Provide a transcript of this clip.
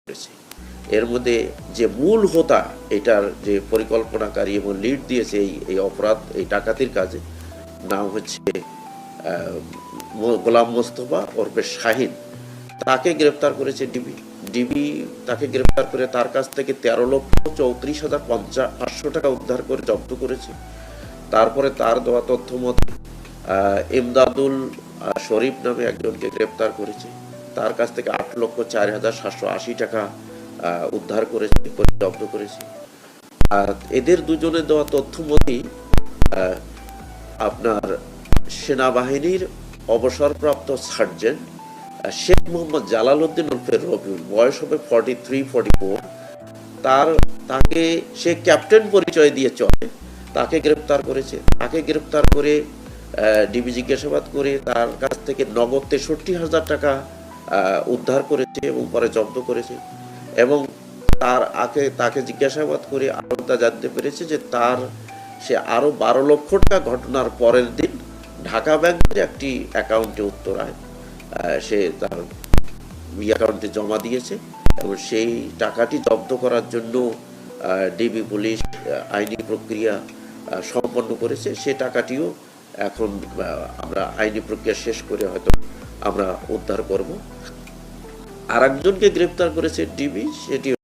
করেছে। এর মধ্যে যে মূল হোতা, এটার যে পরিকল্পনাকারী এবং লিড দিয়েছে এই অপরাধ, এই ডাকাতির কাজে, নাম হচ্ছে গোলাম মোস্তফা ওরফে শাহিন। তাকে গ্রেপ্তার করেছে ডিবি। ডিবি তাকে গ্রেপ্তার করে তার কাছ থেকে 13,34,500 টাকা উদ্ধার করে জব্দ করেছে। তারপরে তার দেওয়া তথ্য মতে ইমদাদুল শরীফ নামে একজনকে গ্রেপ্তার করেছে। তার কাছ থেকে 8,04,780 টাকা উদ্ধার করেছে, জব্দ করেছে। আর এদের দুজনের দেওয়া তথ্য মতেই আপনার সেনাবাহিনীর অবসরপ্রাপ্ত সার্জেন্ট শেখ মোহাম্মদ জালাল উদ্দিন ওরফে রবিউল, বয়স হবে 43-44, তাকে সে ক্যাপ্টেন পরিচয় দিয়ে চলে, তাকে গ্রেপ্তার করেছে। তাকে গ্রেপ্তার করে ডিবি জিজ্ঞাসাবাদ করে তার কাছ থেকে নগদ 63,000 টাকা উদ্ধার করেছে এবং পরে জব্দ করেছে। এবং তাকে জিজ্ঞাসাবাদ করে আরোতা জানতে পেরেছে যে সে আরো 12 লক্ষ টাকা ঘটনার পরের দিন ঢাকা ব্যাংকের একটি অ্যাকাউন্টে উত্তরায় সে তার অ্যাকাউন্টে জমা দিয়েছে এবং সেই টাকাটি জব্দ করার জন্য ডিবি পুলিশ আইনি প্রক্রিয়া সম্পন্ন করেছে। সে টাকাটিও এখন আমরা আইনি প্রক্রিয়া শেষ করে হয়তো আমরা উদ্ধার করব। আর একজনকে গ্রেপ্তার করেছে ডিবি, সেটি